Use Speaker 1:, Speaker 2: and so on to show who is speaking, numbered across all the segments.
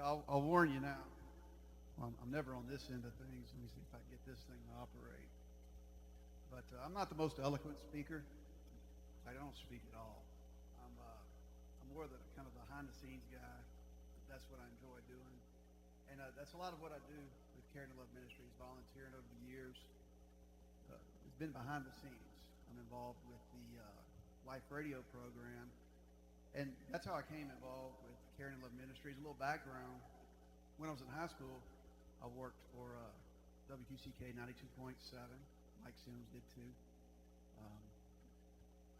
Speaker 1: I'll warn you now. Well, I'm never on this end of things. Let me see if I can get this thing to operate. But I'm not the most eloquent speaker. I don't speak at all. I'm more the kind of behind-the-scenes guy. That's what I enjoy doing. And that's a lot of what I do with Caring To Love Ministries, volunteering over the years. It's been behind the scenes. I'm involved with the Life Radio program. And that's how I came involved with Caring To Love Ministries. A little background. When I was in high school, I worked for WQCK 92.7. Mike Sims did too.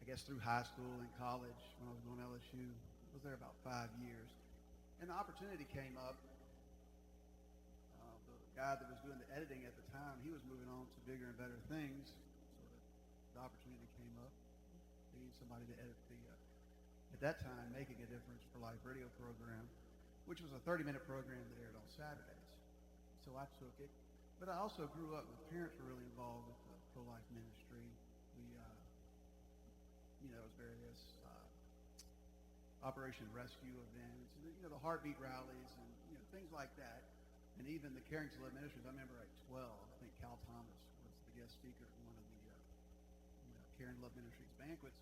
Speaker 1: I guess through high school and college, when I was going to LSU, I was there about 5 years. And the opportunity came up. The guy that was doing the editing at the time, he was moving on to bigger and better things. So the opportunity came up. They needed somebody to edit the, at that time, Making a Difference for Life radio program, which was a 30-minute program that aired on Saturdays. So I took it. But I also grew up, my parents were really involved with the pro-life ministry. There was various Operation Rescue events, the heartbeat rallies, and things like that. And even the Caring To Love Ministries. I remember at 12, I think Cal Thomas was the guest speaker at one of the Caring To Love Ministries banquets.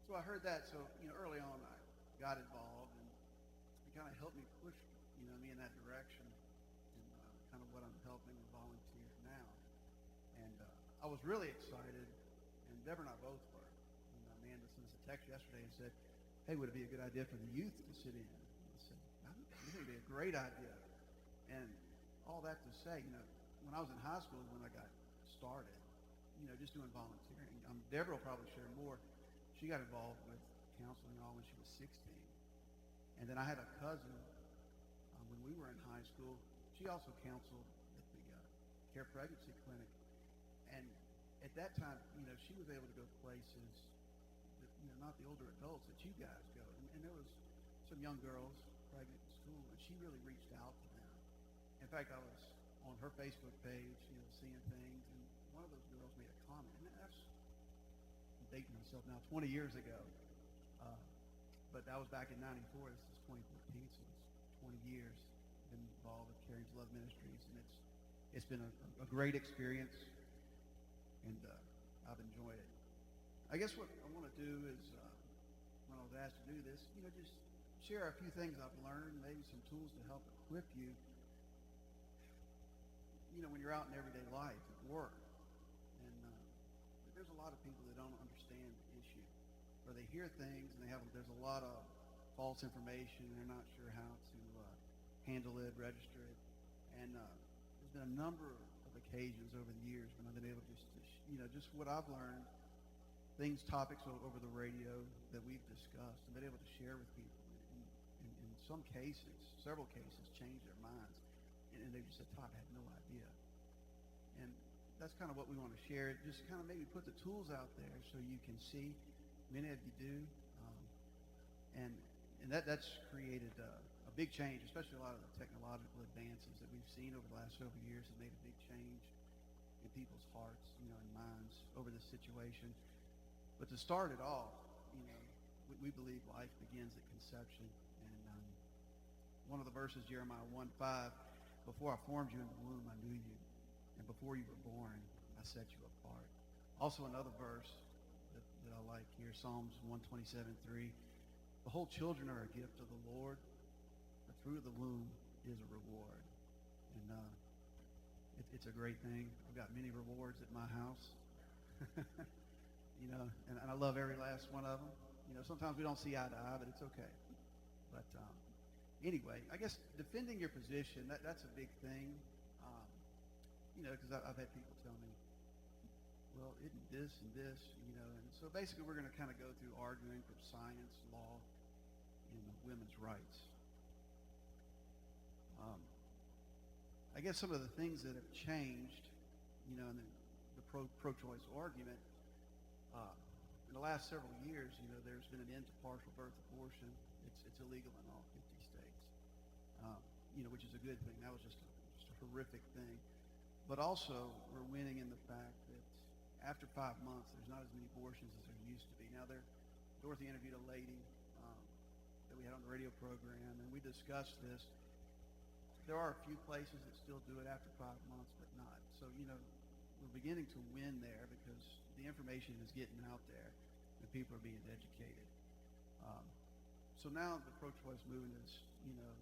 Speaker 1: So I heard that. So early on, I got involved, and it kind of helped me push me in that direction, and kind of what I'm helping and volunteer now. And I was really excited, and Deborah and I both were. And Amanda sent us a text yesterday and said, "Hey, would it be a good idea for the youth to sit in?" And I said, "I think it'd be a great idea." And all that to say, when I was in high school, when I got started, just doing volunteering. Deborah will probably share more. She got involved with counseling all when she was 16. And then I had a cousin when we were in high school. She also counseled at the Care Pregnancy Clinic. And at that time, she was able to go places that, not the older adults that you guys go. And there was some young girls pregnant in school, and she really reached out to them. In fact, I was on her Facebook page, seeing things, and one of those girls made a comment. And that's, I'm dating myself now, 20 years ago. But that was back in 94. This is 2014, so it's 20 years. I've been involved with Caring To Love Ministries, and it's been a great experience, and I've enjoyed it. I guess what I want to do is, when I was asked to do this, just share a few things I've learned, maybe some tools to help equip you, when you're out in everyday life, at work. And there's a lot of people that don't understand the issue, or they hear things and there's a lot of false information, and they're not sure how to handle it, register it. And there's been a number of occasions over the years when I've been able just to, just what I've learned, topics over the radio that we've discussed, and been able to share with people. In some cases, several cases, change their minds. And they just said, "Todd, I had no idea." And that's kind of what we want to share. Just kind of maybe put the tools out there so you can see. Many of you do. And that's created a big change, especially a lot of the technological advances that we've seen over the last several years have made a big change in people's hearts, and minds over this situation. But to start it off, we believe life begins at conception. And one of the verses, Jeremiah 1:5, "Before I formed you in the womb, I knew you. And before you were born, I set you apart." Also another verse that I like here, Psalms 127:3, "Behold, children are a gift of the Lord. The fruit of the womb is a reward." And it's a great thing. I've got many rewards at my house. And I love every last one of them. Sometimes we don't see eye to eye, but it's okay. But anyway, I guess defending your position, that's a big thing. Because I've had people tell me, "Well, isn't this and this," and so basically we're going to kind of go through arguing from science, law, and women's rights. I guess some of the things that have changed, in the pro-choice argument, in the last several years, there's been an end to partial birth abortion. It's illegal in all 50 states, which is a good thing. That was just a horrific thing. But also, we're winning in the fact that after 5 months, there's not as many abortions as there used to be. Now, Dorothy interviewed a lady that we had on the radio program, and we discussed this. There are a few places that still do it after 5 months, but not. So, we're beginning to win there because the information is getting out there and people are being educated. So now the pro-choice movement is,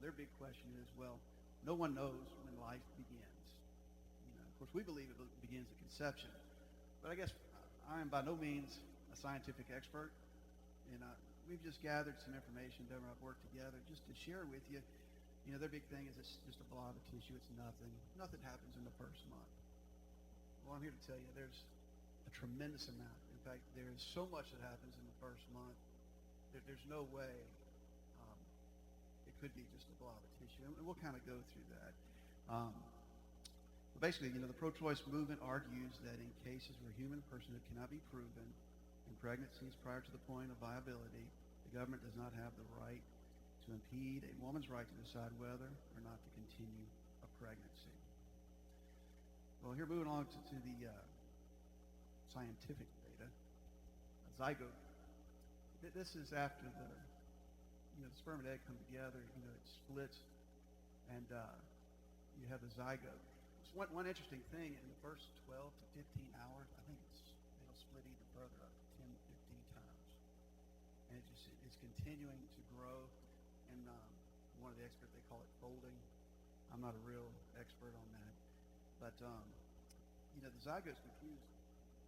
Speaker 1: their big question is, well, no one knows when life begins. Of course, we believe it begins at conception. But I guess I am by no means a scientific expert, and we've just gathered some information. Deborah and I've worked together just to share with you. Their big thing is it's just a blob of tissue. It's nothing. Nothing happens in the first month. Well, I'm here to tell you there's a tremendous amount. In fact, there is so much that happens in the first month that there's no way it could be just a blob of tissue. And we'll kind of go through that. But basically, the pro-choice movement argues that in cases where human personhood cannot be proven in pregnancies prior to the point of viability, the government does not have the right to impede a woman's right to decide whether or not to continue a pregnancy. Well, here moving on to the scientific data. A zygote. This is after the sperm and egg come together. It splits, and you have the zygote. So one interesting thing in the first 12 to 15 hours, I think it'll split even further, up to 10 to 15 times, and it's continuing to grow. And one of the experts, they call it folding. I'm not a real expert on that. But, the zygote's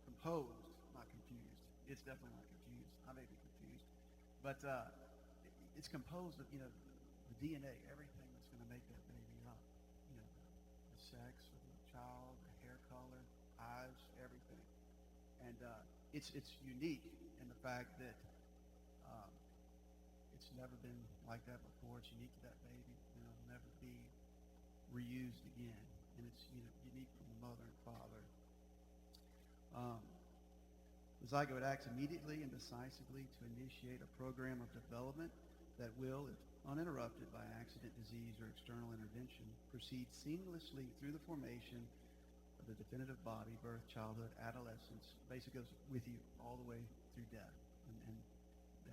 Speaker 1: composed, not confused. It's definitely not confused. I may be confused. But it's composed of, the DNA, everything that's going to make that baby up. The sex of the child, the hair color, eyes, everything. And it's unique in the fact that it's never been like that before. It's unique to that baby, and it'll never be reused again. And it's unique from the mother and father. The zygote acts immediately and decisively to initiate a program of development that will, if uninterrupted by accident, disease, or external intervention, proceed seamlessly through the formation of the definitive body, birth, childhood, adolescence. Basically goes with you all the way through death. And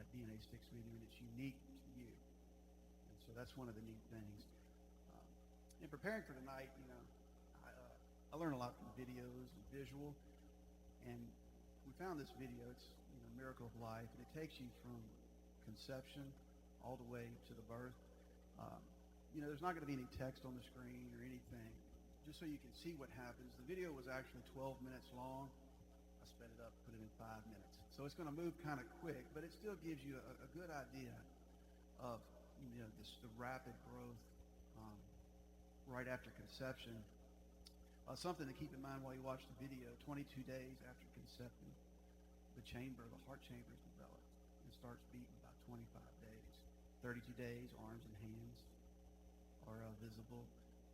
Speaker 1: that DNA sticks with you, and it's unique to you. And so that's one of the neat things. In preparing for tonight, I learned a lot from videos and visual, and we found this video. It's Miracle of Life, and it takes you from conception all the way to the birth. There's not going to be any text on the screen or anything, just so you can see what happens. The video was actually 12 minutes long. I sped it up, put it in 5 minutes. So it's going to move kind of quick, but it still gives you a good idea of the rapid growth right after conception. Something to keep in mind while you watch the video: 22 days after conception, the heart chamber is developed and starts beating about 25 days. 32 days, arms and hands are visible.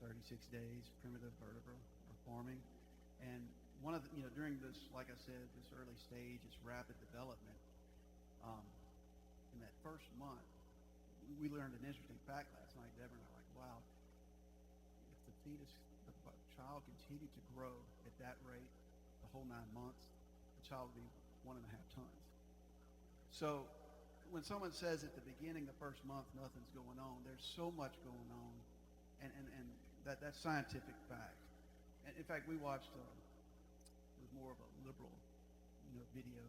Speaker 1: 36 days, primitive vertebra are forming. And one of the, during this, like I said, this early stage, it's rapid development. In that first month, we learned an interesting fact last night. Deborah and I were like, wow, if the child continued to grow at that rate the whole 9 months, the child would be 1.5 tons. So when someone says at the beginning, the first month, nothing's going on, there's so much going on, and that's scientific fact. And in fact, we watched it was more of a liberal, video,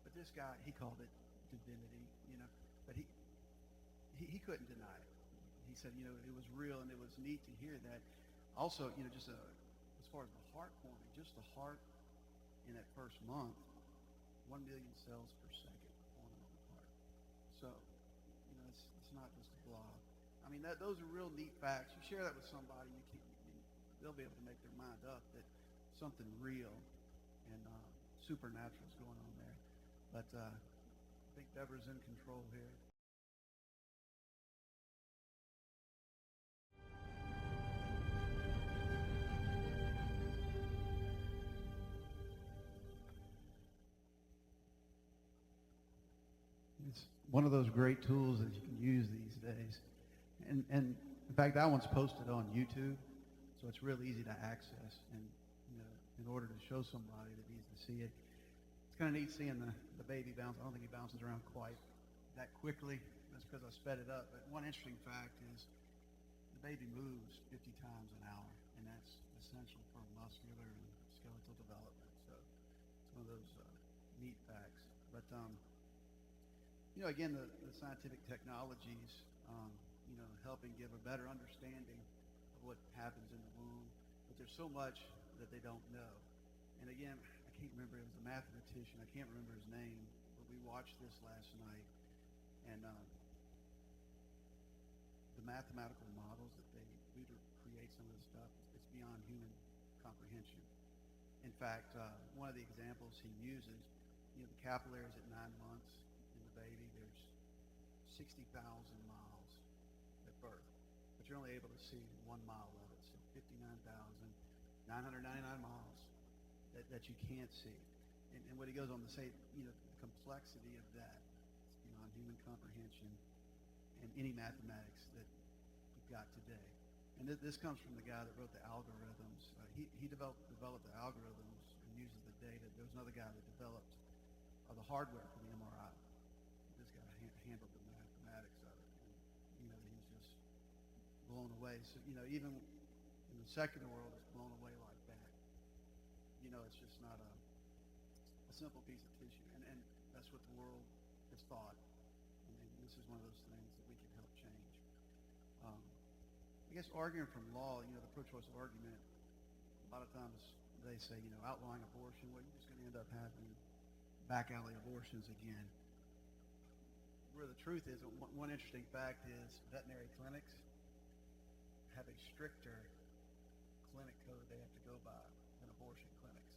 Speaker 1: but this guy, he called it divinity, but he couldn't deny it. He said, it was real, and it was neat to hear that. Also, just as far as the heart forming, just the heart in that first month, 1 million cells per second forming on the heart. So, it's not just a blob. I mean, those are real neat facts. You share that with somebody, they'll be able to make their mind up that something real and supernatural is going on there. But I think Deborah's in control here. It's one of those great tools that you can use these days. And in fact, that one's posted on YouTube, so it's real easy to access. And in order to show somebody that needs to see it, it's kind of neat seeing the baby bounce. I don't think he bounces around quite that quickly. That's because I sped it up. But one interesting fact is the baby moves 50 times an hour, and that's essential for muscular and skeletal development. So it's one of those neat facts. But again, the scientific technologies, helping give a better understanding of what happens in the womb. But there's so much that they don't know. And again, I can't remember. It was a mathematician. I can't remember his name. But we watched this last night, and the mathematical models that they do to create some of this stuff, it's beyond human comprehension. In fact, one of the examples he uses, the capillaries at 9 months in the baby, there's 60,000 miles at birth, but you're only able to see 1 mile of it, so 59,999 miles that you can't see. And what he goes on to say, the complexity of that, it's beyond human comprehension and any mathematics that we've got today. And this comes from the guy that wrote the algorithms. He developed the algorithms and uses the data. There was another guy that developed the hardware for the MRI. This guy handled the mathematics of it. And, he's just blown away. So, even in the secular world, it's blown away like that. It's just not a simple piece of tissue. And that's what the world has thought. And this is one of those things that we can help change. I guess arguing from law, the pro-choice argument, a lot of times they say, outlawing abortion, well, you're just going to end up having back alley abortions again. Where the truth is, one interesting fact is veterinary clinics have a stricter clinic code they have to go by than abortion clinics,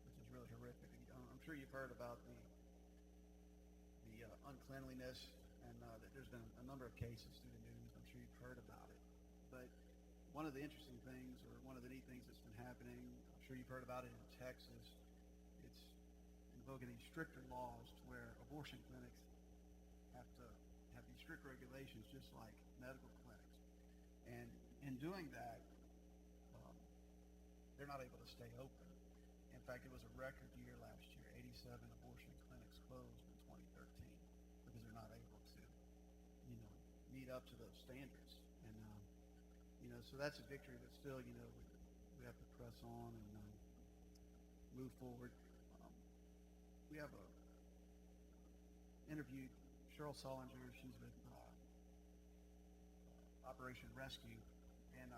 Speaker 1: which is really horrific. I'm sure you've heard about the uncleanliness, and that there's been a number of cases through the news. I'm sure you've heard about it. But one of the interesting things, or one of the neat things that's been happening, I'm sure you've heard about it in Texas, it's invoking these stricter laws to where abortion clinics have to have these strict regulations just like medical clinics. And in doing that, they're not able to stay open. In fact, it was a record year last year. 87 abortion clinics closed in 2013 because they're not able to, meet up to those standards. And, so that's a victory, but still, we have to press on and move forward. We have interviewed Cheryl Solinger. She's with Operation Rescue, and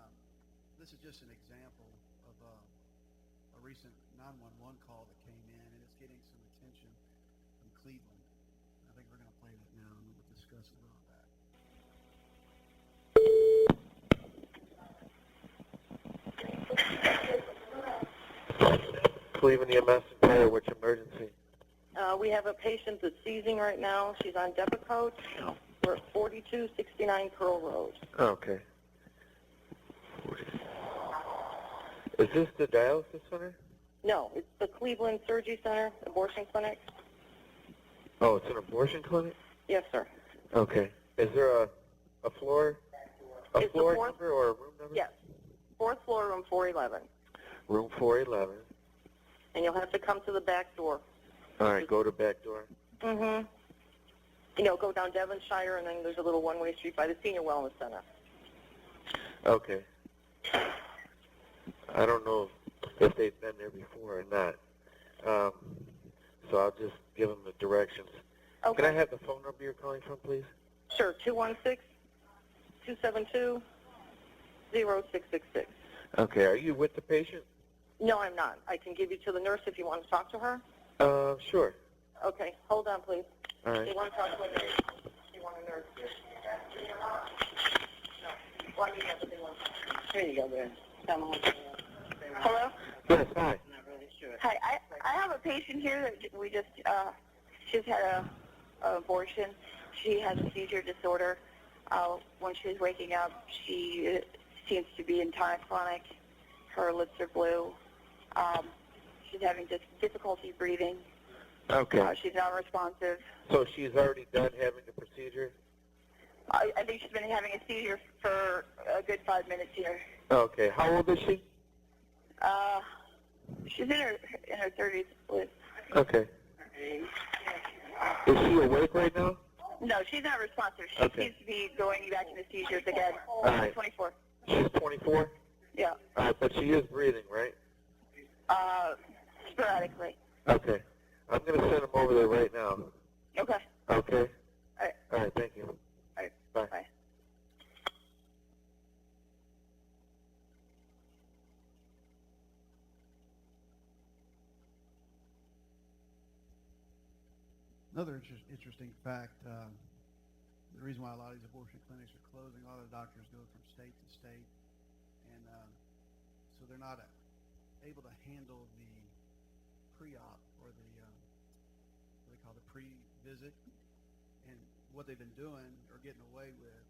Speaker 1: this is just an example of a recent 911 call that came in, and it's getting some attention from Cleveland. I think we're going to play that now, and we'll discuss a little of that.
Speaker 2: Cleveland EMS and Fire, which emergency?
Speaker 3: We have a patient that's seizing right now. She's on Depakote. We're at 4269 Pearl Road.
Speaker 2: Okay. Is this the dialysis center?
Speaker 3: No, it's the Cleveland Surgery Center, abortion clinic.
Speaker 2: Oh, it's an abortion clinic?
Speaker 3: Yes, sir.
Speaker 2: Okay. Is there a floor,
Speaker 3: It's
Speaker 2: floor
Speaker 3: the fourth,
Speaker 2: number or a room number?
Speaker 3: yes, 4th floor, room 411.
Speaker 2: Room 411.
Speaker 3: And you'll have to come to the back door.
Speaker 2: All right, go to back door.
Speaker 3: Mm-hmm. Go down Devonshire, and then there's a little one-way street by the Senior Wellness Center.
Speaker 2: Okay. I don't know if they've been there before or not. So I'll just give them the directions.
Speaker 3: Okay.
Speaker 2: Can I have the phone number you're calling from, please?
Speaker 3: Sure, 216-272-0666.
Speaker 2: Okay, are you with the patient?
Speaker 3: No, I'm not. I can give you to the nurse if you want to talk to her.
Speaker 2: Sure.
Speaker 3: Okay, hold on, please.
Speaker 2: All right.
Speaker 3: You want to talk to a nurse? You want a nurse? No. Why do you have to do one? Here you go, man. Hello?
Speaker 2: Yes, hi.
Speaker 3: Hi, I have a patient here that we just, she's had a abortion. She has a seizure disorder. When she's waking up, she seems to be in tonic-clonic. Her lips are blue. She's having difficulty breathing.
Speaker 2: Okay.
Speaker 3: She's not responsive.
Speaker 2: So she's already done having the procedure?
Speaker 3: I think she's been having a seizure for a good 5 minutes here.
Speaker 2: Okay. How old is she?
Speaker 3: She's in her 30s.
Speaker 2: Okay. Is she awake right now?
Speaker 3: No, she's not responsive. She seems to be going back into seizures again.
Speaker 2: All right.
Speaker 3: 24.
Speaker 2: She's 24?
Speaker 3: Yeah.
Speaker 2: But she is breathing, right?
Speaker 3: Sporadically.
Speaker 2: Okay. I'm going to send them over there right now.
Speaker 3: Okay.
Speaker 2: Okay?
Speaker 3: All right.
Speaker 2: All right, thank you.
Speaker 3: All right.
Speaker 2: Bye.
Speaker 3: Bye.
Speaker 1: Another interesting fact, the reason why a lot of these abortion clinics are closing, a lot of the doctors go from state to state, and so they're not able to handle the pre-op or the what they call the pre-visit. And what they've been doing or getting away with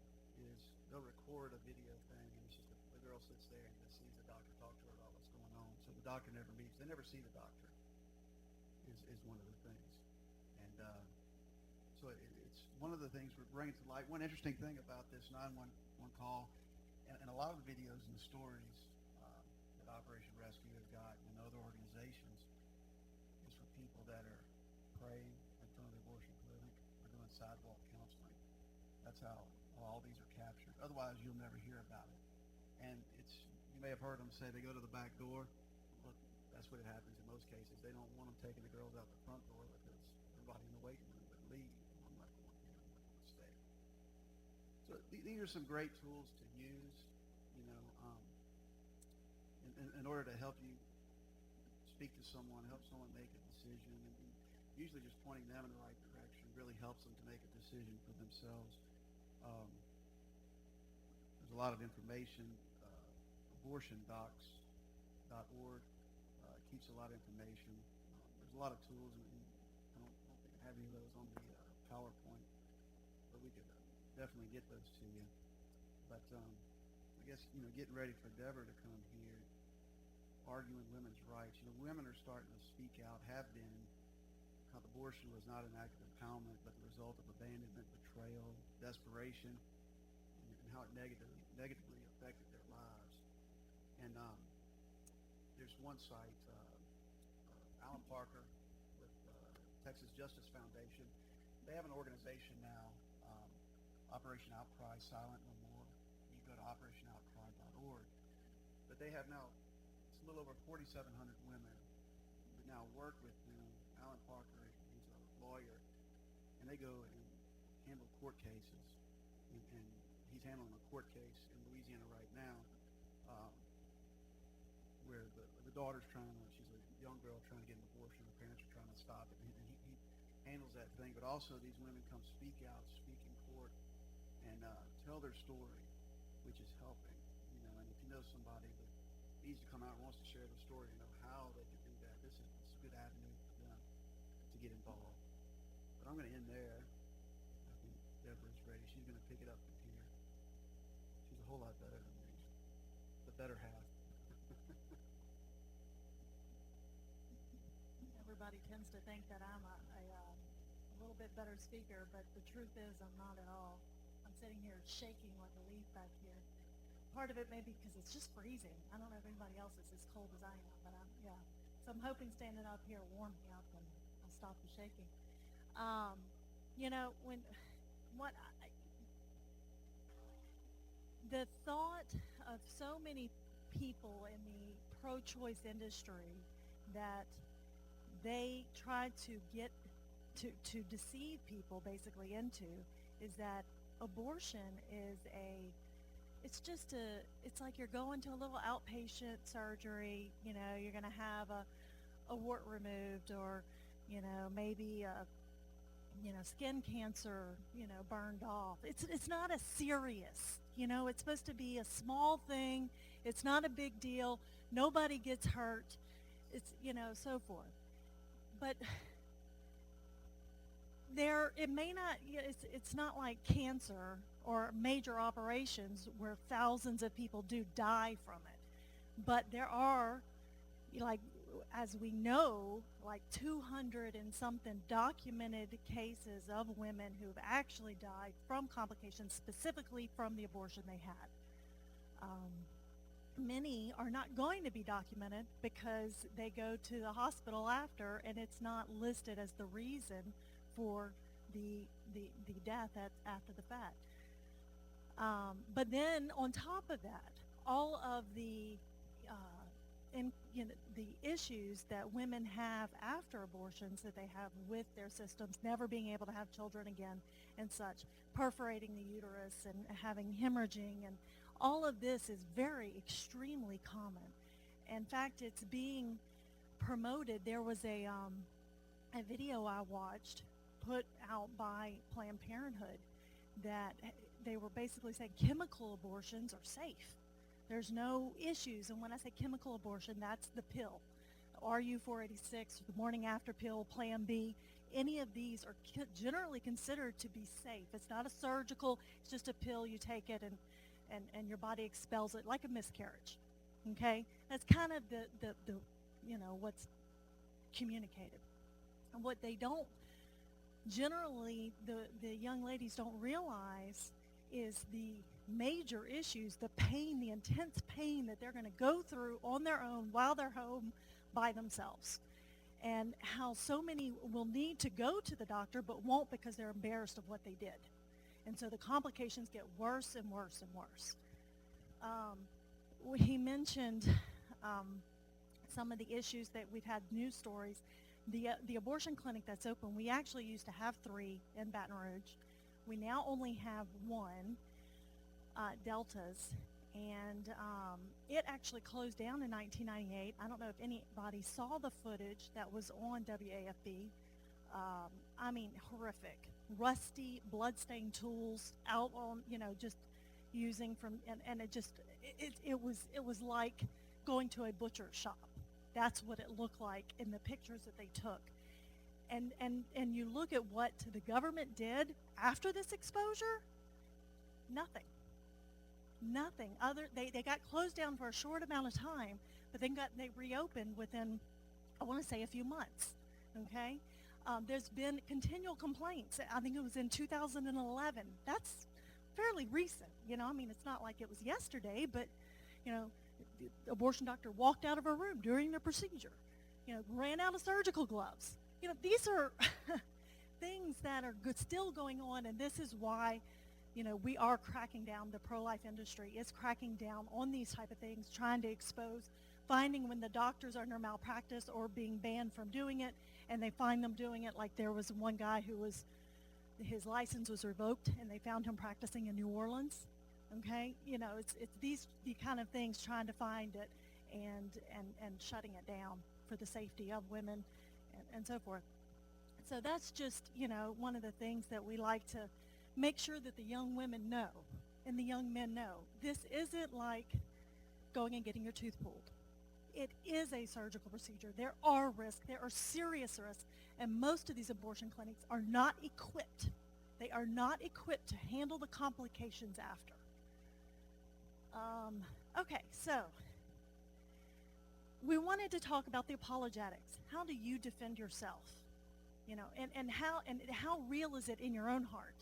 Speaker 1: is they'll record a video thing, and it's just the girl sits there and just sees the doctor talk to her about what's going on. So the doctor never meets; they never see the doctor. Is one of the things. And so it's one of the things we're bringing to light. One interesting thing about this 911 call, and a lot of the videos and the stories that Operation Rescue has gotten and other organizations, is for people that are praying in front of the abortion clinic or doing sidewalk counseling. That's how all these are captured. Otherwise, you'll never hear about it. And you may have heard them say they go to the back door. Look, that's what it happens in most cases. They don't want them taking the girls out the front door because everybody in the waiting room would leave. I'm not going here. I'm not going to stay. So these are some great tools to use, in order to help you speak to someone, help someone make a decision. And usually just pointing them in the right direction really helps them to make a decision for themselves. There's a lot of information. Abortiondocs.org keeps a lot of information. There's a lot of tools, and I don't think I have any of those on the PowerPoint, but we could definitely get those to you. But I guess, getting ready for Deborah to come here, arguing women's rights. Women are starting to speak out, have been. How abortion was not an act of empowerment, but the result of abandonment, betrayal, desperation, and how it negatively affected their lives. And there's one site, Alan Parker with Texas Justice Foundation. They have an organization now, Operation Outcry, Silent No More. You go to operationoutcry.org. But they have now, it's a little over 4,700 women that now work with them. Alan Parker, he's a lawyer, and they go and handle court cases. And he's handling a court case in Louisiana right now, where the daughter's she's a young girl trying to get an abortion. The parents are trying to stop it. And he handles that thing. But also these women come speak out, speak in court, and tell their story, which is helping. And if you know somebody that needs to come out and wants to share the story, how they can do that, this is a good avenue for them to get involved. But I'm going to end there. I think Deborah's ready. She's going to pick it up from here. She's a whole lot better than me. The better half.
Speaker 4: Everybody tends to think that I'm a little bit better speaker, but the truth is I'm not at all. I'm sitting here shaking like a leaf back here. Part of it may be because it's just freezing. I don't know if anybody else is as cold as I am, but so I'm hoping standing up here will warm me up and I'll stop the shaking. The thought of so many people in the pro-choice industry that they try to get to deceive people basically into is that abortion is it's like you're going to a little outpatient surgery. You're going to have a wart removed, or maybe skin cancer burned off. It's not as serious. It's supposed to be a small thing. It's not a big deal. Nobody gets hurt. It's so forth. But it may not. It's not like cancer or major operations where thousands of people do die from it. But there are, as we know, 200 and something documented cases of women who have actually died from complications, specifically from the abortion they had. Many are not going to be documented because they go to the hospital after, and it's not listed as the reason for the death after the fact. But then on top of that, all of the the issues that women have after abortions that they have with their systems, never being able to have children again and such, perforating the uterus and having hemorrhaging, and all of this is very extremely common. In fact, it's being promoted. There was a video I watched put out by Planned Parenthood that they were basically saying chemical abortions are safe. There's no issues. And when I say chemical abortion, that's the pill. RU486, the morning after pill, Plan B. Any of these are generally considered to be safe. It's not a surgical, it's just a pill. You take it and your body expels it like a miscarriage. Okay? That's kind of the what's communicated. And what they don't, generally, the young ladies don't realize is the major issues, the pain, the intense pain that they're going to go through on their own while they're home by themselves. And how so many will need to go to the doctor but won't because they're embarrassed of what they did. And so the complications get worse and worse and worse. He mentioned some of the issues that we've had news stories. The abortion clinic that's open, we actually used to have 3 in Baton Rouge. We now only have 1, Delta's, and it actually closed down in 1998. I don't know if anybody saw the footage that was on WAFB. I mean, horrific. Rusty, blood-stained tools out on, just using from, and it was like going to a butcher shop. That's what it looked like in the pictures that they took. And you look at what the government did after this exposure, nothing. They got closed down for a short amount of time, but then they reopened within, I want to say, a few months. Okay, there's been continual complaints. I think it was in 2011. That's fairly recent. I mean, it's not like it was yesterday, but the abortion doctor walked out of her room during the procedure. Ran out of surgical gloves. These are things that are still going on, and this is why, we are cracking down. The pro-life industry is cracking down on these type of things, trying to expose, finding when the doctors are under malpractice or being banned from doing it, and they find them doing it. Like there was one guy his license was revoked, and they found him practicing in New Orleans. Okay, it's these kind of things, trying to find it and shutting it down for the safety of women and so forth. So that's just, one of the things that we like to make sure that the young women know and the young men know. This isn't like going and getting your tooth pulled. It is a surgical procedure. There are risks. There are serious risks. And most of these abortion clinics are not equipped. They are not equipped to handle the complications after. Okay, so we wanted to talk about the apologetics. How do you defend yourself? And how real is it in your own heart?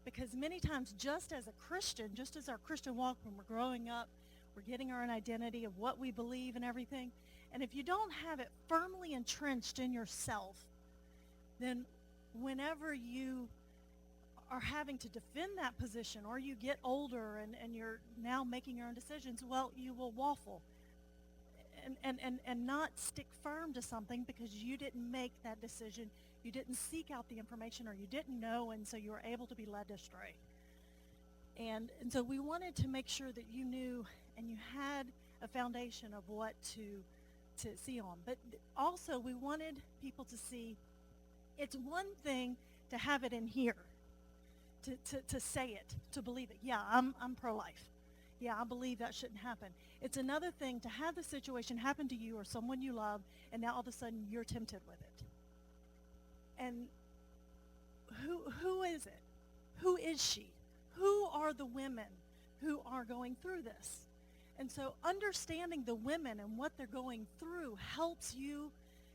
Speaker 4: Because many times, just as a Christian, just as our Christian walk, when we're growing up, we're getting our own identity of what we believe and everything. And if you don't have it firmly entrenched in yourself, then whenever you are having to defend that position, or you get older and you're now making your own decisions, well, you will waffle and not stick firm to something because you didn't make that decision. You didn't seek out the information, or you didn't know, and so you were able to be led astray. And so we wanted to make sure that you knew and you had a foundation of what to see on. But also we wanted people to see it's one thing to have it in here, to say it, to believe it. Yeah, I'm pro-life. Yeah, I believe that shouldn't happen. It's another thing to have the situation happen to you or someone you love, and now all of a sudden you're tempted with it. And who is it? Who is she? Who are the women who are going through this? And so understanding the women and what they're going through helps you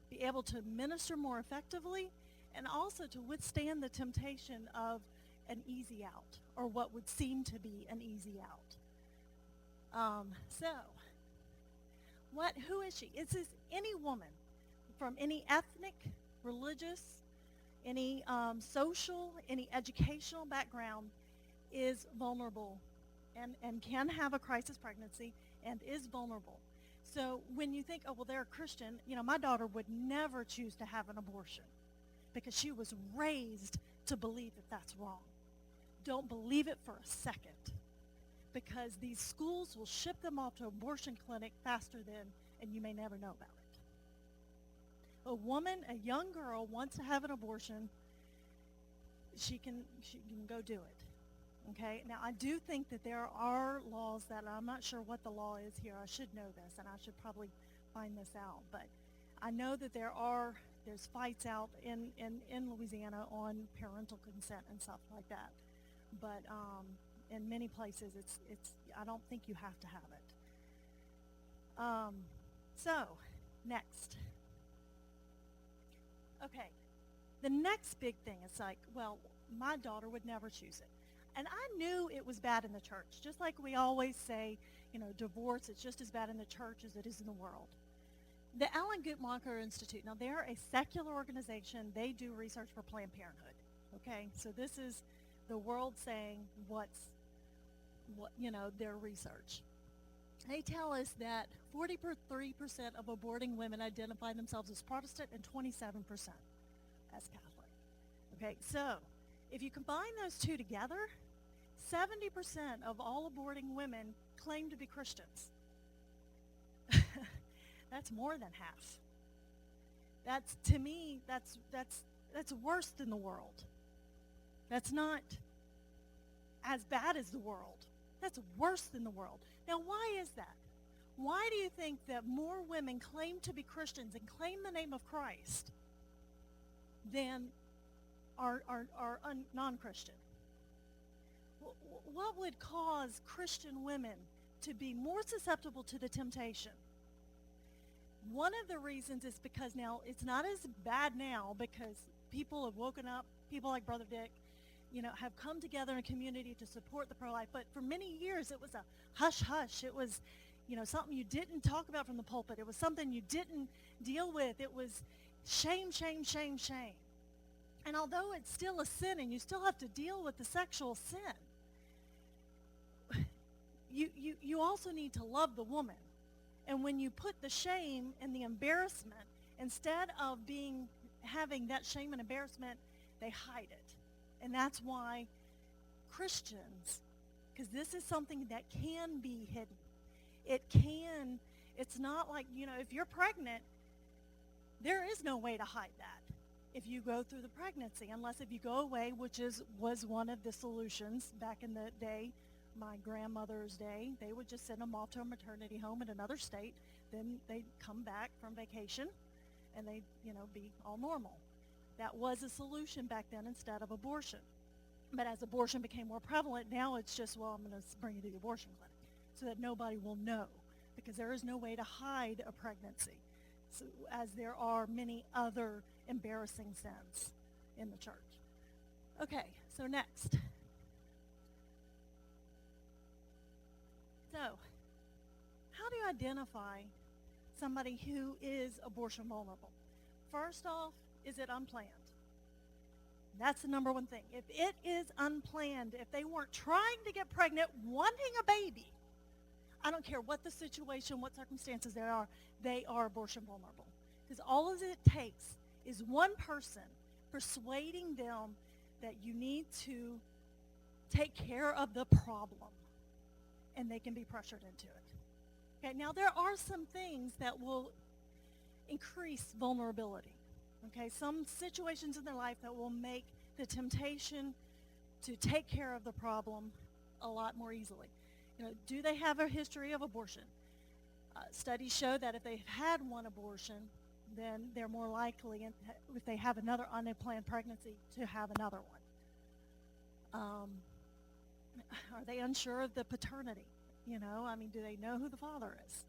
Speaker 4: be able to minister more effectively, and also to withstand the temptation of an easy out, or what would seem to be an easy out. Who is she? It's any woman from any ethnic, religious, any social, any educational background is vulnerable and can have a crisis pregnancy and is vulnerable. So when you think, oh, well, they're a Christian, my daughter would never choose to have an abortion because she was raised to believe that that's wrong. Don't believe it for a second, because these schools will ship them off to an abortion clinic faster than, and you may never know about it. A young girl wants to have an abortion, she can go do it. Okay, now I do think that there are laws that I'm not sure what the law is here. I should know this, and I should probably find this out. But I know that there's fights out in Louisiana on parental consent and stuff like that. But in many places, it's I don't think you have to have it. So next, okay, the next big thing is like, well, my daughter would never choose it. And I knew it was bad in the church. Just like we always say, divorce, it's just as bad in the church as it is in the world. The Alan Guttmacher Institute, now they're a secular organization. They do research for Planned Parenthood. Okay, so this is the world saying their research. They tell us that 43% of aborting women identify themselves as Protestant and 27% as Catholic. Okay, so if you combine those two together, 70% of all aborting women claim to be Christians. That's more than half. To me, that's worse than the world. That's not as bad as the world. That's worse than the world. Now, why is that? Why do you think that more women claim to be Christians and claim the name of Christ than are non-Christian? What would cause Christian women to be more susceptible to the temptation? One of the reasons is because now it's not as bad now, because people have woken up, people like Brother Dick, have come together in a community to support the pro-life. But for many years, it was a hush-hush. It was, something you didn't talk about from the pulpit. It was something you didn't deal with. It was shame, shame, shame, shame. And although it's still a sin and you still have to deal with the sexual sin, you also need to love the woman. And when you put the shame and the embarrassment, instead of having that shame and embarrassment, they hide it. And that's why Christians, because this is something that can be hidden. It's not like, if you're pregnant, there is no way to hide that if you go through the pregnancy, unless if you go away, which was one of the solutions back in the day, my grandmother's day. They would just send them off to a maternity home in another state. Then they'd come back from vacation, and they'd, be all normal. That was a solution back then instead of abortion. But as abortion became more prevalent, now it's just, well, I'm going to bring you to the abortion clinic so that nobody will know, because there is no way to hide a pregnancy, so, as there are many other embarrassing sins in the church. Okay, so next. So, how do you identify somebody who is abortion vulnerable? First off, is it unplanned? That's the number one thing. If it is unplanned, if they weren't trying to get pregnant, wanting a baby, I don't care what the situation, what circumstances they are abortion vulnerable. Because all it takes is one person persuading them that you need to take care of the problem, and they can be pressured into it. Okay, now there are some things that will increase vulnerability. Okay, some situations in their life that will make the temptation to take care of the problem a lot more easily. Do they have a history of abortion? Studies show that if they've had one abortion, then they're more likely, if they have another unplanned pregnancy, to have another one. Are they unsure of the paternity? Do they know who the father is?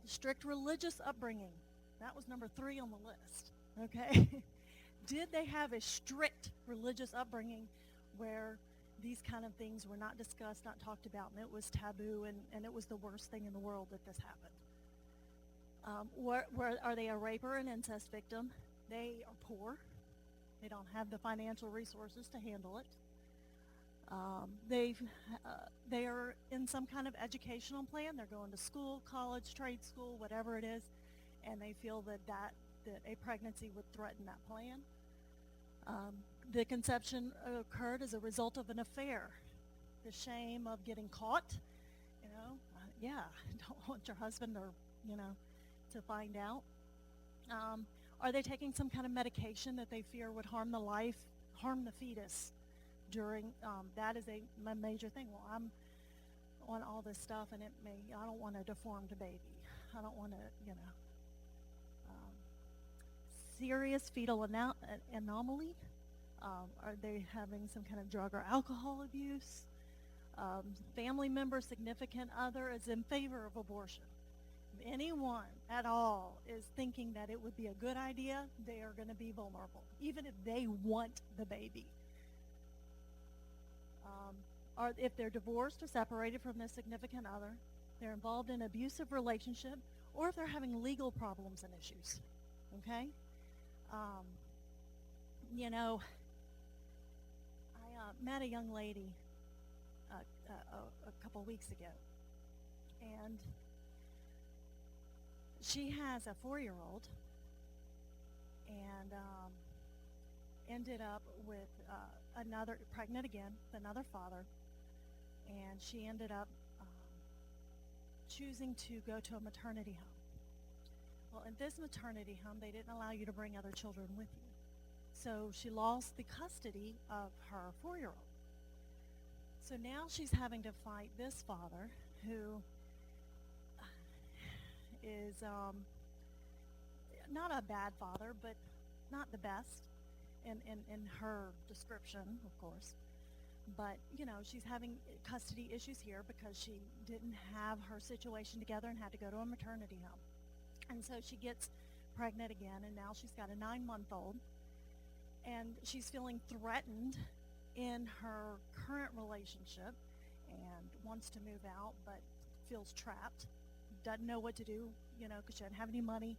Speaker 4: Strict religious upbringing. That was number 3 on the list. Okay? Did they have a strict religious upbringing where these kind of things were not discussed, not talked about, and it was taboo, and it was the worst thing in the world that this happened? Are they a rape or an incest victim? They are poor. They don't have the financial resources to handle it. They are in some kind of educational plan. They're going to school, college, trade school, whatever it is, and they feel that a pregnancy would threaten that plan. The conception occurred as a result of an affair. The shame of getting caught, don't want your husband to find out. Are they taking some kind of medication that they fear would harm the fetus during, that is a major thing. Well, I'm on all this stuff, and I don't want a deformed baby. I don't want to, serious fetal anomaly. Are they having some kind of drug or alcohol abuse? Family member, significant other is in favor of abortion. If anyone at all is thinking that it would be a good idea, they are going to be vulnerable, even if they want the baby. Or if they're divorced or separated from their significant other, they're involved in an abusive relationship, or if they're having legal problems and issues. Okay? I met a young lady a couple weeks ago, and she has a 4-year-old, and ended up with pregnant again with another father, and she ended up choosing to go to a maternity home. Well, in this maternity home, they didn't allow you to bring other children with you. So she lost the custody of her 4-year-old. So now she's having to fight this father who is not a bad father, but not the best in her description, of course. But, she's having custody issues here because she didn't have her situation together and had to go to a maternity home. And so she gets pregnant again, and now she's got a 9-month-old. And she's feeling threatened in her current relationship and wants to move out, but feels trapped, doesn't know what to do, because she doesn't have any money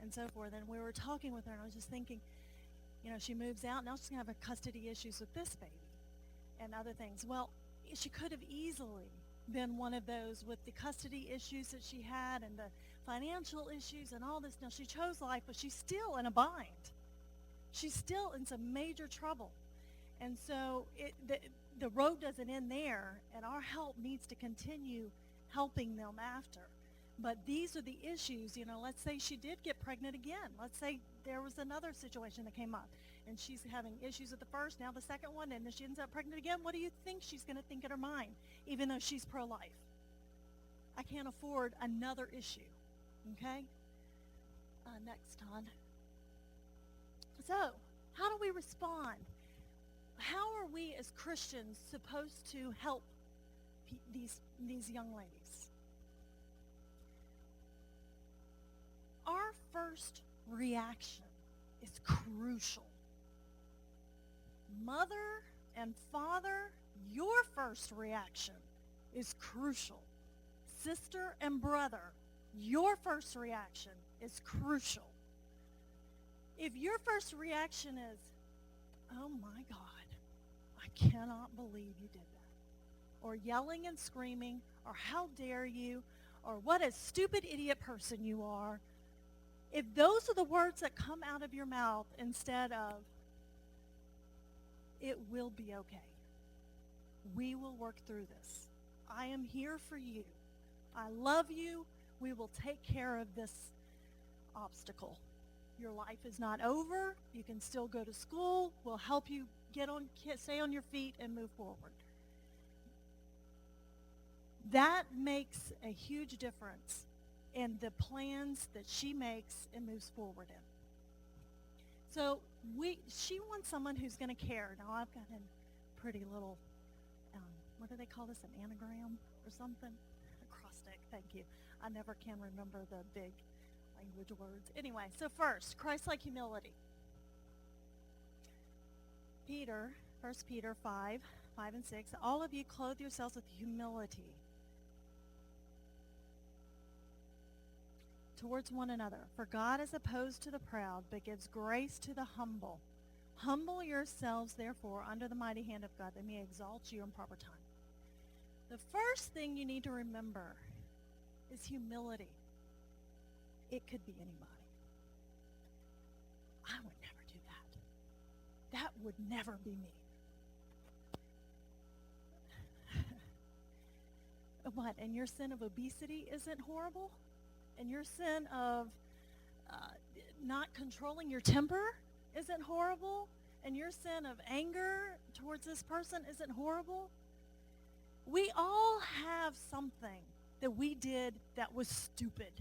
Speaker 4: and so forth. And we were talking with her, and I was just thinking, she moves out, now she's going to have custody issues with this baby and other things. Well, she could have easily been one of those with the custody issues that she had and the financial issues and all this. Now, she chose life, but she's still in a bind. She's still in some major trouble. And so the road doesn't end there, and our help needs to continue helping them after. But these are the issues, let's say she did get pregnant again. Let's say there was another situation that came up, and she's having issues with the first, now the second one, and then she ends up pregnant again. What do you think she's going to think in her mind, even though she's pro-life? I can't afford another issue, okay? Next, Todd. So, how do we respond? How are we as Christians supposed to help these young ladies? Our first reaction is crucial. Mother and father, your first reaction is crucial. Sister and brother, your first reaction is crucial. If your first reaction is, oh my God, I cannot believe you did that, or yelling and screaming, or how dare you, or what a stupid idiot person you are, if those are the words that come out of your mouth instead of, it will be okay. We will work through this. I am here for you. I love you. We will take care of this obstacle. Your life is not over. You can still go to school. We'll help you stay on your feet and move forward. That makes a huge difference in the plans that she makes and moves forward in. So she wants someone who's going to care. Now I've got a pretty little, what do they call this, an anagram or something? Acrostic, thank you. I never can remember the big language words. Anyway, so first, Christ-like humility. 1 Peter 5 and 6, all of you clothe yourselves with humility towards one another. For God is opposed to the proud, but gives grace to the humble. Humble yourselves, therefore, under the mighty hand of God, that he may exalt you in proper time. The first thing you need to remember is humility. It could be anybody. I would never do that. That would never be me. What? And your sin of obesity isn't horrible? And your sin of not controlling your temper isn't horrible? And your sin of anger towards this person isn't horrible? We all have something that we did that was stupid.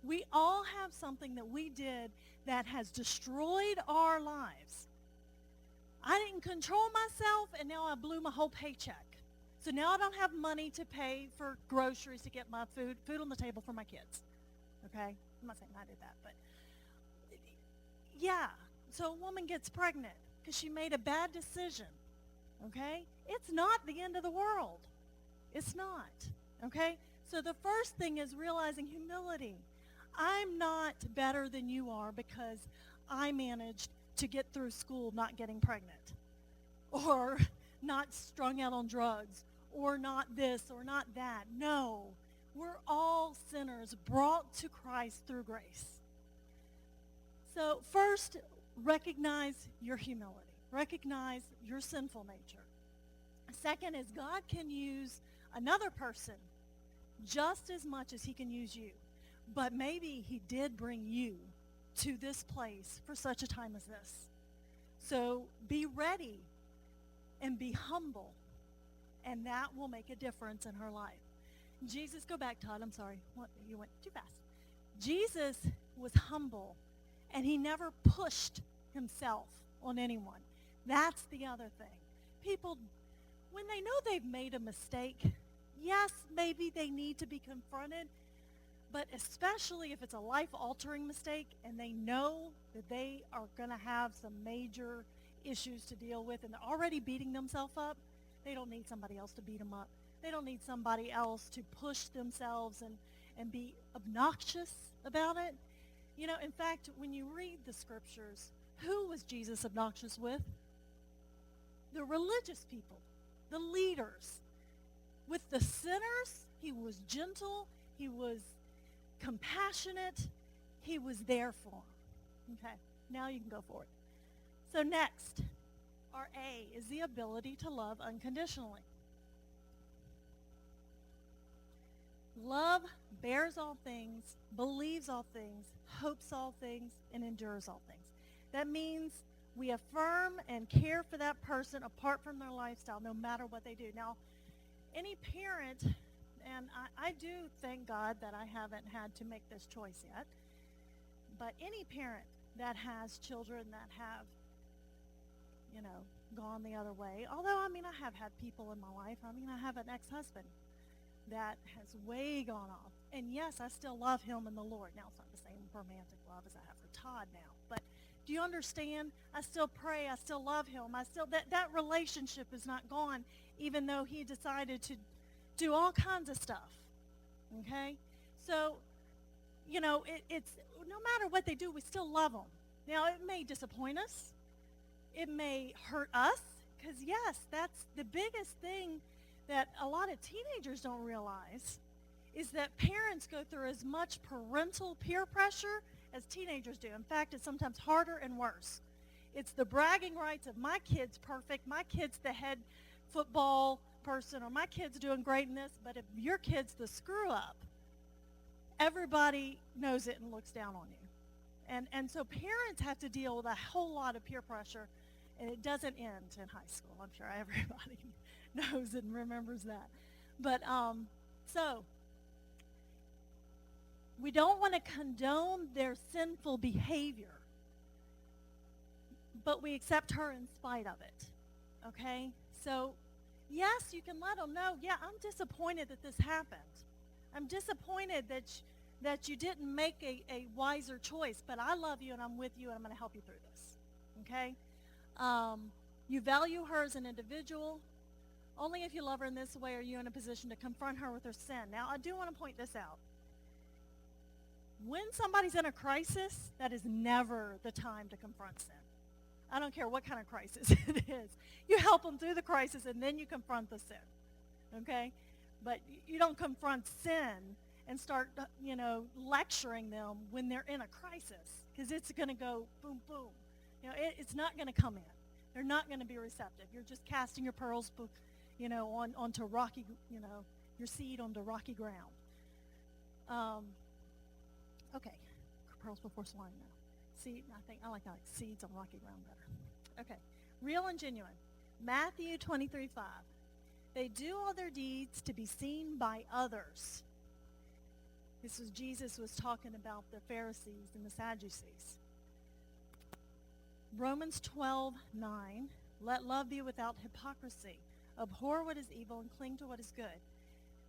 Speaker 4: We all have something that we did that has destroyed our lives. I didn't control myself, and now I blew my whole paycheck. So now I don't have money to pay for groceries to get my food on the table for my kids. Okay? I'm not saying I did that, but yeah. So a woman gets pregnant because she made a bad decision. Okay? It's not the end of the world. It's not. Okay? So the first thing is realizing humility. I'm not better than you are because I managed to get through school not getting pregnant, or not strung out on drugs, or not this or not that. No. We're all sinners brought to Christ through grace. So first, recognize your humility. Recognize your sinful nature. Second is God can use another person just as much as he can use you. But maybe he did bring you to this place for such a time as this. So be ready and be humble, and that will make a difference in her life. Jesus, go back, Todd. I'm sorry. What? You went too fast. Jesus was humble, and he never pushed himself on anyone. That's the other thing. People, when they know they've made a mistake, yes, maybe they need to be confronted, but especially if it's a life-altering mistake and they know that they are going to have some major issues to deal with and they're already beating themselves up, they don't need somebody else to beat them up. They don't need somebody else to push themselves and be obnoxious about it. You know, in fact, when you read the scriptures, who was Jesus obnoxious with? The religious people, the leaders. With the sinners, he was gentle, he was compassionate, he was there for them. Okay, now you can go for it. So next, our A is the ability to love unconditionally. Love bears all things, believes all things, hopes all things, and endures all things. That means we affirm and care for that person apart from their lifestyle, no matter what they do. Now, any parent, and I do thank God that I haven't had to make this choice yet, but any parent that has children that have, you know, gone the other way, although, I mean, I have had people in my life. I mean, I have an ex-husband that has way gone off. And yes, I still love him in the Lord. Now, it's not the same romantic love as I have for Todd now. But do you understand? I still pray. I still love him. That relationship is not gone, even though he decided to do all kinds of stuff. Okay? So, you know, it's no matter what they do, we still love them. Now, it may disappoint us. It may hurt us. Because, yes, that's the biggest thing that a lot of teenagers don't realize is that parents go through as much parental peer pressure as teenagers do. In fact, it's sometimes harder and worse. It's the bragging rights of my kid's perfect, my kid's the head football person, or my kid's doing great in this, but if your kid's the screw up, everybody knows it and looks down on you. And so parents have to deal with a whole lot of peer pressure, and it doesn't end in high school. I'm sure everybody knows and remembers that. But so we don't want to condone their sinful behavior, but we accept her in spite of it. Okay? So yes, you can let them know, yeah, I'm disappointed that this happened. I'm disappointed that you didn't make a wiser choice, but I love you and I'm with you and I'm going to help you through this. Okay? You value her as an individual. Only if you love her in this way are you in a position to confront her with her sin. Now, I do want to point this out. When somebody's in a crisis, that is never the time to confront sin. I don't care what kind of crisis it is. You help them through the crisis, and then you confront the sin, okay? But you don't confront sin and start, lecturing them when they're in a crisis, because it's going to go boom, boom. It's not going to come in. They're not going to be receptive. You're just casting your pearls, onto rocky, your seed onto rocky ground. Okay, pearls before swine now. Seed, I like seeds on rocky ground better. Okay, real and genuine. Matthew 23:5. They do all their deeds to be seen by others. This was Jesus was talking about the Pharisees and the Sadducees. Romans 12:9. Let love be without hypocrisy. Abhor what is evil and cling to what is good.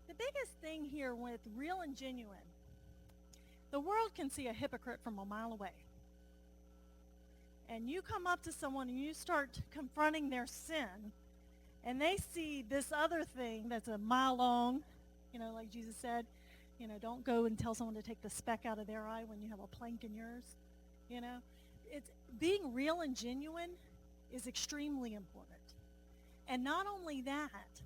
Speaker 4: The biggest thing here with real and genuine, the world can see a hypocrite from a mile away. And you come up to someone and you start confronting their sin, and they see this other thing that's a mile long, like Jesus said, don't go and tell someone to take the speck out of their eye when you have a plank in yours. It's being real and genuine is extremely important. And not only that,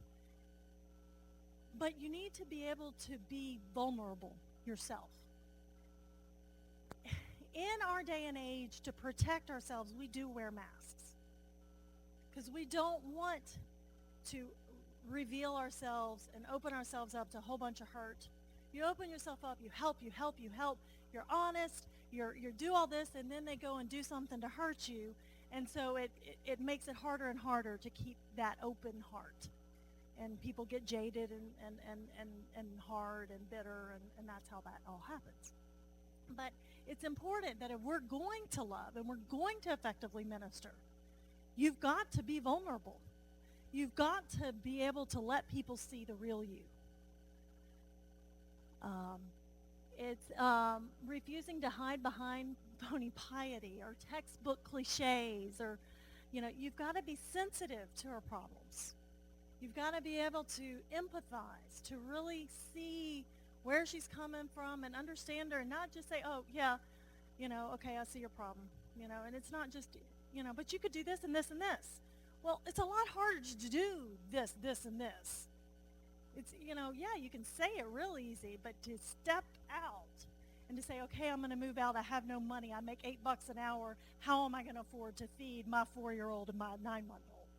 Speaker 4: but you need to be able to be vulnerable yourself. In our day and age, to protect ourselves, we do wear masks, because we don't want to reveal ourselves and open ourselves up to a whole bunch of hurt. You open yourself up, you help, you're honest, you do all this, and then they go and do something to hurt you, and so it makes it harder and harder to keep that open heart. And people get jaded and hard and bitter, and that's how that all happens. But it's important that if we're going to love and we're going to effectively minister, you've got to be vulnerable. You've got to be able to let people see the real you. It's refusing to hide behind phony piety or textbook cliches, or, you've got to be sensitive to her problems. You've got to be able to empathize, to really see where she's coming from and understand her, and not just say, oh, yeah, okay, I see your problem, and it's not just, but you could do this and this and this. Well, it's a lot harder to do this, and this. It's, you can say it real easy, but to step out and to say, okay, I'm going to move out. I have no money. I make $8 an hour. How am I going to afford to feed my 4-year-old and my 9-month-old?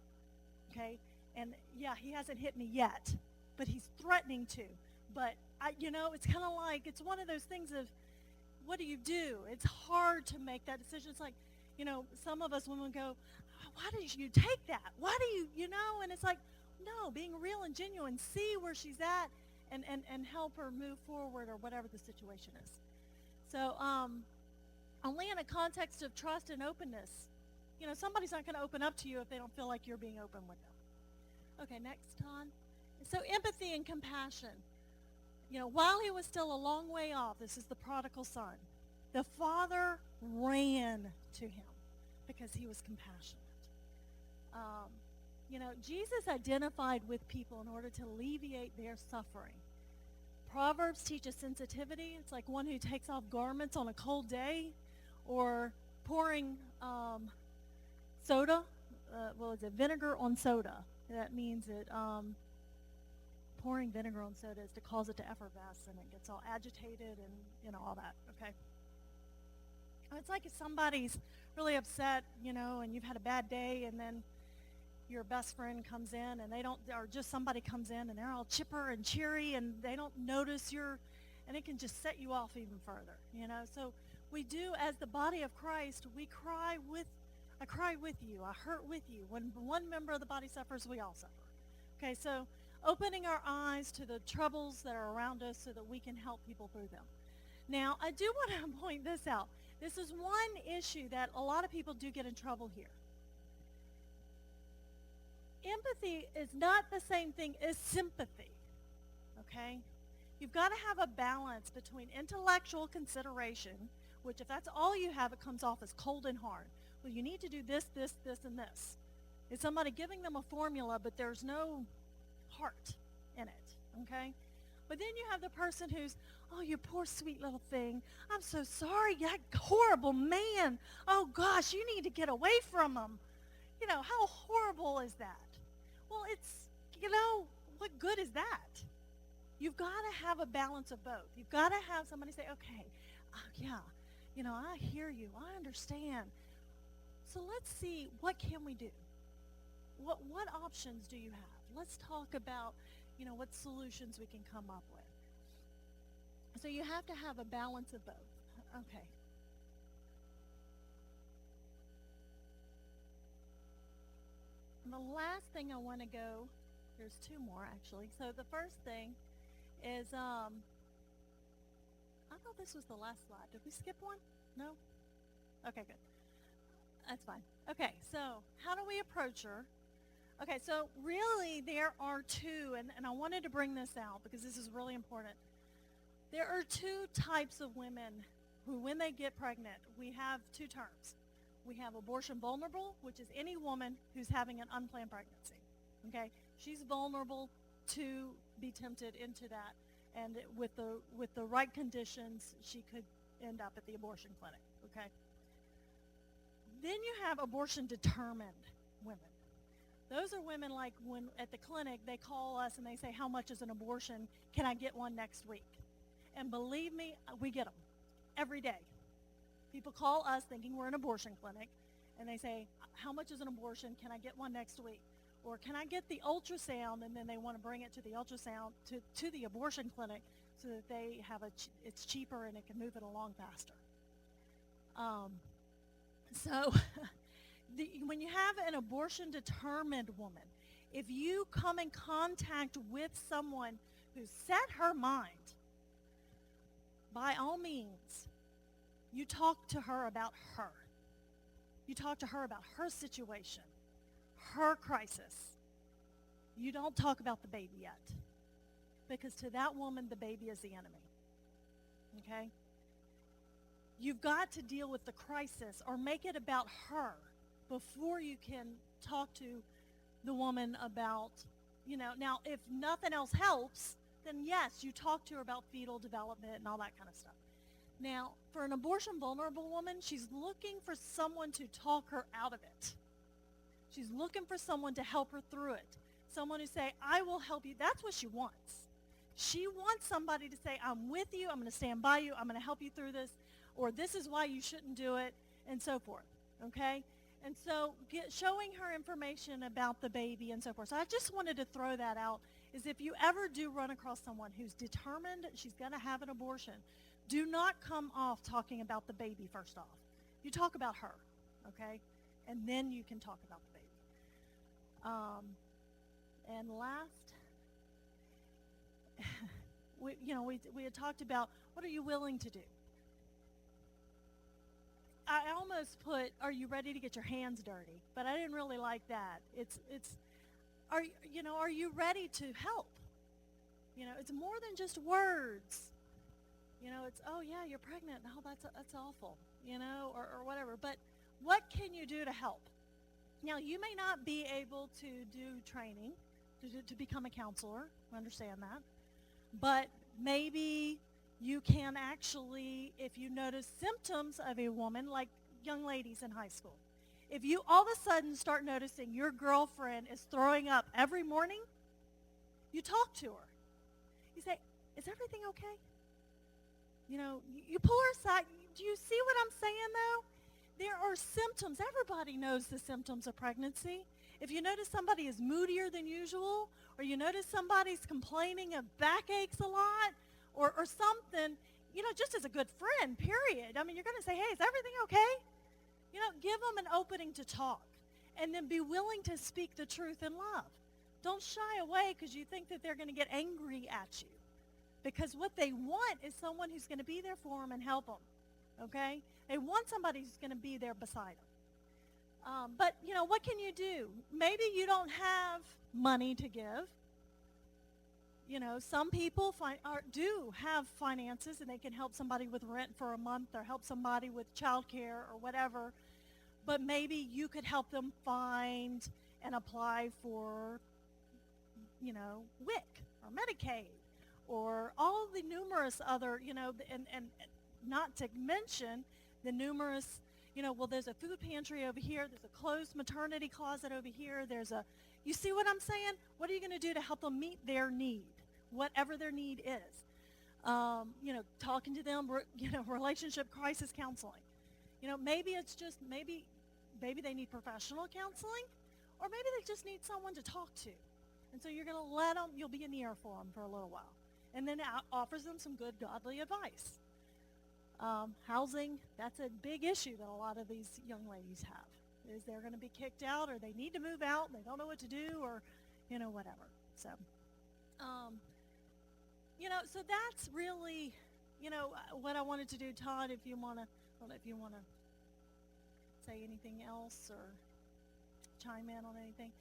Speaker 4: Okay? And, yeah, he hasn't hit me yet, but he's threatening to. But, it's kind of like, it's one of those things of, what do you do? It's hard to make that decision. It's like, some of us women go, why did you take that? Why do you, and it's like, no, being real and genuine, see where she's at and help her move forward or whatever the situation is. So only in a context of trust and openness. Somebody's not going to open up to you if they don't feel like you're being open with them. Okay, next, Todd. So empathy and compassion. While he was still a long way off, this is the prodigal son, the father ran to him because he was compassionate. Jesus identified with people in order to alleviate their suffering. Proverbs teaches sensitivity. It's like one who takes off garments on a cold day, or pouring soda. Is it vinegar on soda? That means that pouring vinegar on soda is to cause it to effervesce, and it gets all agitated and all that. Okay. It's like if somebody's really upset, and you've had a bad day, and then your best friend comes in and or just somebody comes in and they're all chipper and cheery, and they don't notice and it can just set you off even further, So we do, as the body of Christ, I cry with you, I hurt with you. When one member of the body suffers, we all suffer. Okay, so opening our eyes to the troubles that are around us so that we can help people through them. Now, I do want to point this out. This is one issue that a lot of people do get in trouble here. Empathy is not the same thing as sympathy, okay? You've got to have a balance between intellectual consideration, which if that's all you have, it comes off as cold and hard. Well, you need to do this, this, this, and this. It's somebody giving them a formula, but there's no heart in it, okay? But then you have the person who's, oh, you poor sweet little thing. I'm so sorry. That horrible man. Oh, gosh, you need to get away from him. How horrible is that? Well, what good is that? You've got to have a balance of both. You've got to have somebody say, okay, yeah, I hear you. I understand. So let's see, what can we do? What options do you have? Let's talk about, what solutions we can come up with. So you have to have a balance of both. Okay. And the last thing I want to go, there's two more actually. So the first thing is, I thought this was the last slide. Did we skip one? No? Okay, good. That's fine. Okay, so how do we approach her? Okay, so really there are two, and I wanted to bring this out because this is really important. There are two types of women who, when they get pregnant, we have two terms. We have abortion vulnerable, which is any woman who's having an unplanned pregnancy. Okay, she's vulnerable to be tempted into that, and with the right conditions, she could end up at the abortion clinic. Okay. Then you have abortion determined women. Those are women like when at the clinic they call us and they say, how much is an abortion? Can I get one next week? And believe me, we get them every day. People call us thinking we're an abortion clinic, and they say, how much is an abortion? Can I get one next week? Or can I get the ultrasound? And then they want to bring it to the ultrasound, to the abortion clinic so that they have it's cheaper and it can move it along faster. So when you have an abortion-determined woman, if you come in contact with someone who's set her mind, by all means, you talk to her about her. You talk to her about her situation, her crisis. You don't talk about the baby yet, because to that woman, the baby is the enemy. Okay? You've got to deal with the crisis or make it about her before you can talk to the woman about, now if nothing else helps, then yes, you talk to her about fetal development and all that kind of stuff. Now, for an abortion vulnerable woman, she's looking for someone to talk her out of it. She's looking for someone to help her through it. Someone who say, I will help you. That's what she wants. She wants somebody to say, I'm with you, I'm going to stand by you, I'm going to help you through this, or this is why you shouldn't do it, and so forth, okay? And so showing her information about the baby and so forth. So I just wanted to throw that out, is if you ever do run across someone who's determined she's going to have an abortion, do not come off talking about the baby first off. You talk about her, okay? And then you can talk about the baby. And last, we had talked about, what are you willing to do? I almost put, are you ready to get your hands dirty? But I didn't really like that. Are you ready to help? It's more than just words. It's, oh yeah, you're pregnant. Oh, that's awful, or whatever. But what can you do to help? Now, you may not be able to do training to become a counselor. I understand that. But maybe you can actually, if you notice symptoms of a woman, like young ladies in high school, if you all of a sudden start noticing your girlfriend is throwing up every morning, you talk to her. You say, is everything okay? You pull her aside. Do you see what I'm saying, though? There are symptoms. Everybody knows the symptoms of pregnancy. If you notice somebody is moodier than usual, or you notice somebody's complaining of backaches a lot, or something, just as a good friend, period. I mean, you're going to say, hey, is everything okay? Give them an opening to talk, and then be willing to speak the truth in love. Don't shy away because you think that they're going to get angry at you, because what they want is someone who's going to be there for them and help them, okay? They want somebody who's going to be there beside them. But, what can you do? Maybe you don't have money to give. Some people do have finances, and they can help somebody with rent for a month or help somebody with child care or whatever. But maybe you could help them find and apply for, WIC or Medicaid or all the numerous other, and not to mention the numerous, well, there's a food pantry over here, there's a closed maternity closet over here, you see what I'm saying? What are you going to do to help them meet their need, whatever their need is? Talking to them, relationship crisis counseling. Maybe it's just, maybe they need professional counseling, or maybe they just need someone to talk to. And so you're going to let them, you'll be an ear for them for a little while. And then it offers them some good godly advice. Housing, that's a big issue that a lot of these young ladies have, is they're going to be kicked out, or they need to move out, and they don't know what to do, or, whatever. So, so that's really, what I wanted to do. Todd, if you want to, I don't know if you want to say anything else or chime in on anything.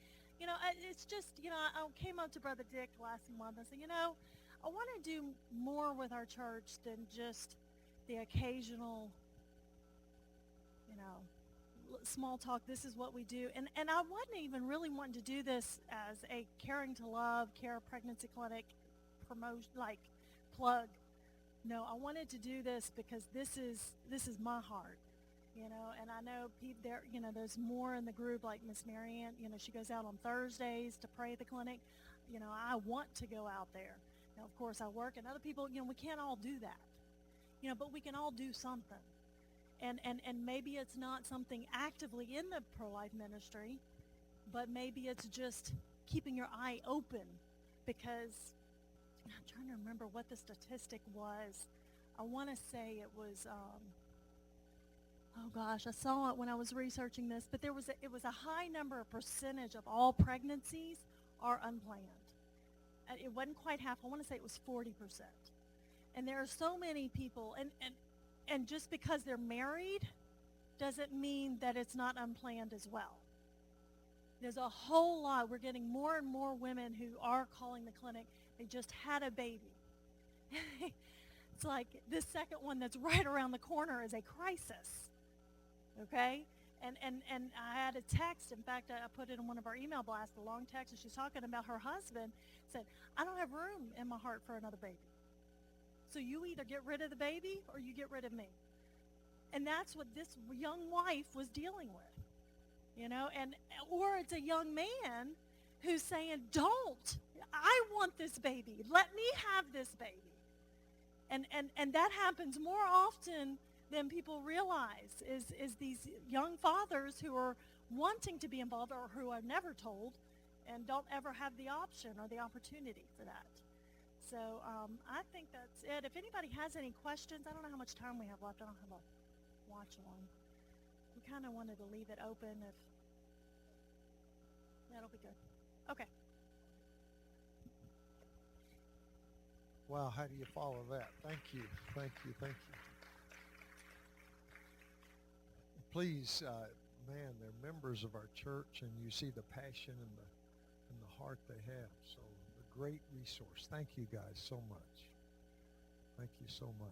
Speaker 4: It's just, I came up to Brother Dick last month and said, I want to do more with our church than just the occasional, small talk. This is what we do. And I wasn't even really wanting to do this as a Caring to Love, Care Pregnancy Clinic promotion, plug. No, I wanted to do this because this is my heart. And I know there, there's more in the group, like Miss Marianne, she goes out on Thursdays to pray at the clinic. I want to go out there. Now, of course, I work, and other people, we can't all do that. But we can all do something. And maybe it's not something actively in the pro-life ministry, but maybe it's just keeping your eye open, because I'm trying to remember what the statistic was. I want to say it was, oh gosh, I saw it when I was researching this, but it was a high percentage of all pregnancies are unplanned. It wasn't quite half. I want to say it was 40%. And there are so many people, and just because they're married doesn't mean that it's not unplanned as well. There's a whole lot. We're getting more and more women who are calling the clinic. They just had a baby. It's like this second one that's right around the corner is a crisis. Okay? And I had a text. In fact, I put it in one of our email blasts, a long text, and she's talking about her husband. Said, I don't have room in my heart for another baby. So you either get rid of the baby or you get rid of me. And that's what this young wife was dealing with. Or it's a young man who's saying, don't. I want this baby. Let me have this baby. And that happens more often than people realize, is these young fathers who are wanting to be involved, or who are never told and don't ever have the option or the opportunity for that. So I think that's it. If anybody has any questions, I don't know how much time we have left. I don't have a watch on. We kind of wanted to leave it open. If that'll be good. Okay.
Speaker 5: Wow, how do you follow that? Thank you. Please, man, they're members of our church, and you see the passion and the heart they have. So a great resource. Thank you guys so much. Thank you so much.